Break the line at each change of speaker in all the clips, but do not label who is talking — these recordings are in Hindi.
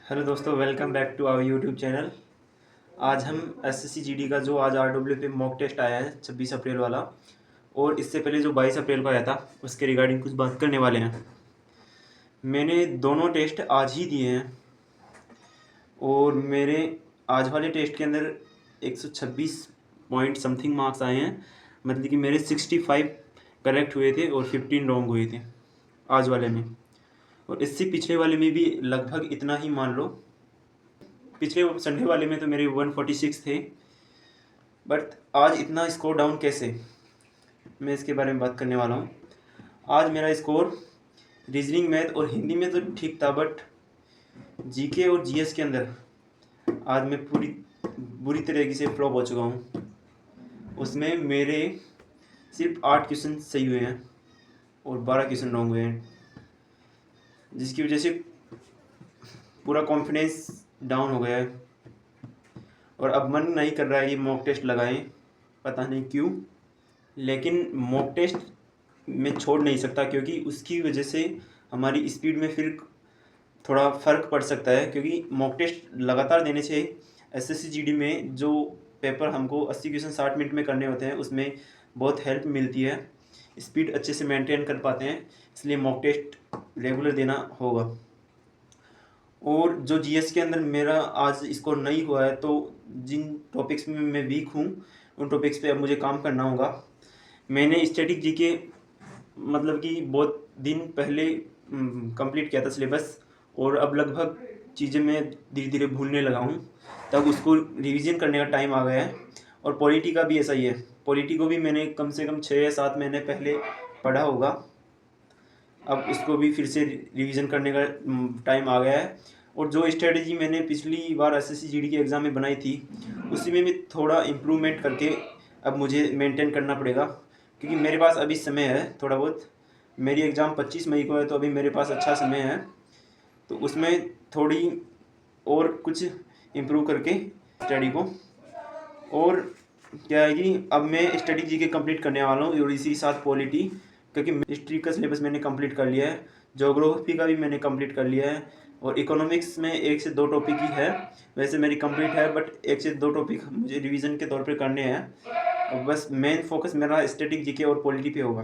हेलो दोस्तों, welcome back to our YouTube channel. आज हम एसएससी जीडी का जो आज आरडब्ल्यू पे मॉक टेस्ट आया है 26 अप्रैल वाला, और इससे पहले जो 22 अप्रैल को आया था उसके रिगार्डिंग कुछ बात करने वाले हैं। मैंने दोनों टेस्ट आज ही दिए हैं और मेरे आज वाले टेस्ट के अंदर 126 पॉइंट समथिंग मार्क्स आए हैं। मतलब कि मेरे 65 करेक्ट हुए थे और 15 रॉन्ग हुए थे आज वाले में, और इससे पिछले वाले में भी लगभग इतना ही मान लो। पिछले संडे वाले में तो मेरे 146 थे, बट आज इतना स्कोर डाउन कैसे, मैं इसके बारे में बात करने वाला हूँ। आज मेरा स्कोर रीजनिंग, मैथ और हिंदी में तो ठीक था, बट जीके और जीएस के अंदर आज मैं बुरी तरीके से फ्लॉप हो चुका हूँ। उसमें मेरे सिर्फ 8 क्वेश्चन सही हुए हैं और 12 क्वेश्चन रॉन्ग हुए हैं, जिसकी वजह से पूरा कॉन्फिडेंस डाउन हो गया है और अब मन नहीं कर रहा है ये मॉक टेस्ट लगाएं, पता नहीं क्यों। लेकिन मॉक टेस्ट मैं छोड़ नहीं सकता, क्योंकि उसकी वजह से हमारी स्पीड में फिर थोड़ा फ़र्क पड़ सकता है। क्योंकि मॉक टेस्ट लगातार देने से एसएससी जीडी में जो पेपर हमको 80 क्वेश्चन 60 मिनट में करने होते हैं उसमें बहुत हेल्प मिलती है, स्पीड अच्छे से मेंटेन कर पाते हैं। इसलिए मॉक टेस्ट रेगुलर देना होगा। और जो जीएस के अंदर मेरा आज स्कोर नहीं हुआ है, तो जिन टॉपिक्स में मैं वीक हूँ उन टॉपिक्स पे अब मुझे काम करना होगा। मैंने स्टैटिक जीके मतलब कि बहुत दिन पहले कंप्लीट किया था सिलेबस, और अब लगभग चीज़ें मैं धीरे धीरे भूलने लगा हूँ, तब उसको रिवीजन करने का टाइम आ गया है। और पॉलिटी का भी ऐसा ही है, पॉलिटी को भी मैंने कम से कम 6 या 7 महीने पहले पढ़ा होगा, अब इसको भी फिर से रिवीजन करने का टाइम आ गया है। और जो स्ट्रेटजी मैंने पिछली बार एसएससी जीडी के एग्ज़ाम में बनाई थी उसी में भी थोड़ा इम्प्रूवमेंट करके अब मुझे मेंटेन करना पड़ेगा, क्योंकि मेरे पास अभी समय है थोड़ा बहुत। मेरी एग्ज़ाम 25 मई को है, तो अभी मेरे पास अच्छा समय है, तो उसमें थोड़ी और कुछ इम्प्रूव करके स्टडी को। और क्या है कि अब मैं स्टडी जी के कंप्लीट करने वाला हूँ, और इसी के साथ पॉलिटी, क्योंकि हिस्ट्री का सिलेबस मैंने कंप्लीट कर लिया है, ज्योग्राफी का भी मैंने कंप्लीट कर लिया है, और इकोनॉमिक्स में 1 से 2 टॉपिक ही है, वैसे मेरी कंप्लीट है, बट 1 से 2 टॉपिक मुझे रिवीजन के तौर पे करने हैं। और बस मेन फोकस मेरा स्टैटिक जीके और पॉलिटी पे होगा।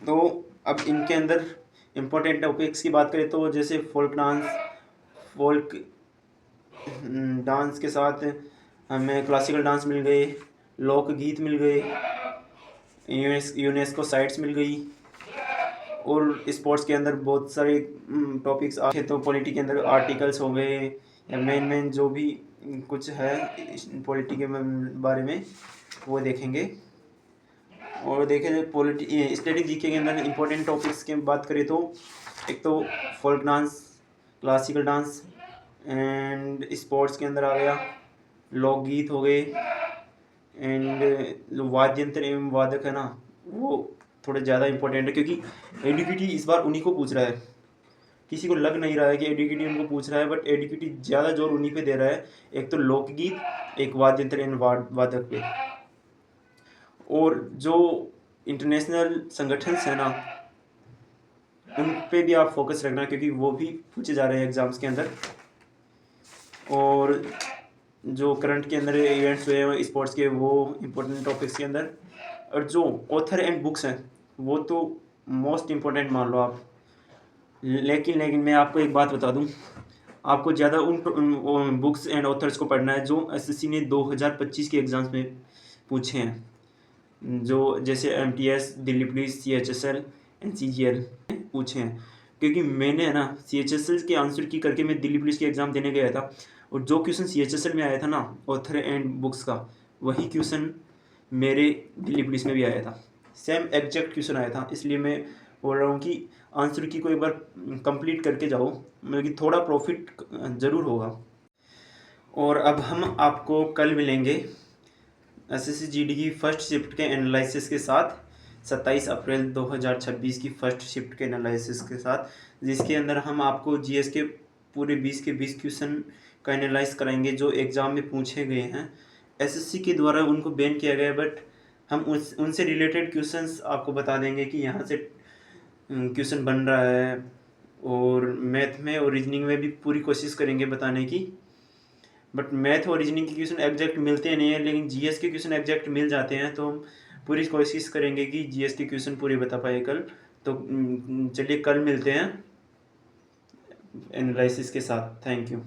तो अब इनके अंदर इम्पोर्टेंट टॉपिक्स की बात करें तो जैसे फोल्क डांस के साथ हमें क्लासिकल डांस मिल गए, लोकगीत मिल गए, यूनेस्को साइट्स मिल गई, और स्पोर्ट्स के अंदर बहुत सारे टॉपिक्स आए। तो पॉलिटी के अंदर आर्टिकल्स हो गए, या मेन जो भी कुछ है पॉलिटी के बारे में वो देखेंगे। और देखें जाए पॉलिटी स्टैटिक जीके के अंदर इंपॉर्टेंट टॉपिक्स की बात करें तो एक तो folk dance, classical dance, and sports के अंदर आ गया लोकगीत हो गए, एंड जो वाद्य यंत्र एवं वादक है ना, वो थोड़े ज़्यादा इंपॉर्टेंट है, क्योंकि एडीपीटी इस बार उन्हीं को पूछ रहा है। किसी को लग नहीं रहा है कि एडीपीटी उनको पूछ रहा है, बट एडीपीटी ज़्यादा जोर उन्हीं पे दे रहा है, एक तो लोकगीत, एक वाद्य यंत्र एवं वादक पे। और जो इंटरनेशनल संगठन है ना, उन पे भी आप फोकस रखना, क्योंकि वो भी पूछे जा रहे हैं एग्ज़ाम्स के अंदर। और जो करंट के अंदर इवेंट्स हुए हैं स्पोर्ट्स के, वो इम्पोर्टेंट टॉपिक्स के अंदर। और जो ऑथर एंड बुक्स हैं वो तो मोस्ट इम्पोर्टेंट मान लो आप। लेकिन मैं आपको एक बात बता दूं, आपको ज़्यादा उन बुक्स एंड ऑथर्स को पढ़ना है जो एसएससी ने 2025 के एग्ज़ाम्स में पूछे हैं, जो जैसे एमटीएस, दिल्ली पुलिस, सीएचएसएल, एनसीजीएल पूछे हैं। क्योंकि मैंने है ना सीएचएसएल के आंसर की करके मैं दिल्ली पुलिस के एग्ज़ाम देने गया था, और जो क्वेश्चन सीएचएसएल में आया था ना ऑथर एंड बुक्स का, वही क्वेश्चन मेरे दिल्ली पुलिस में भी आया था, सेम एग्जैक्ट क्वेश्चन आया था। इसलिए मैं बोल रहा हूँ कि आंसर की को एक बार कंप्लीट करके जाओ, मतलब कि थोड़ा प्रॉफिट ज़रूर होगा। और अब हम आपको कल मिलेंगे एसएससी जीडी की फर्स्ट शिफ्ट के एनालिसिस के साथ, 27 अप्रैल 2026 की फर्स्ट शिफ्ट के एनालिसिस के साथ, जिसके अंदर हम आपको जीएस के पूरे 20 के 20 क्वेश्चन का एनालाइज कराएंगे जो एग्ज़ाम में पूछे गए हैं। एसएससी के द्वारा उनको बैन किया गया है, बट हम उनसे रिलेटेड क्वेश्चंस आपको बता देंगे कि यहाँ से क्वेश्चन बन रहा है, और मैथ में और रीजनिंग में भी पूरी कोशिश करेंगे बताने की। बट मैथ और रीजनिंग के क्वेश्चन एग्जैक्ट मिलते नहीं हैं, लेकिन जीएस के क्वेश्चन एग्जैक्ट मिल जाते हैं, तो हम पूरी कोशिश करेंगे कि जीएस के क्वेश्चन पूरे बता पाए कल। तो चलिए कल मिलते हैं एनालिसिस के साथ। Thank you.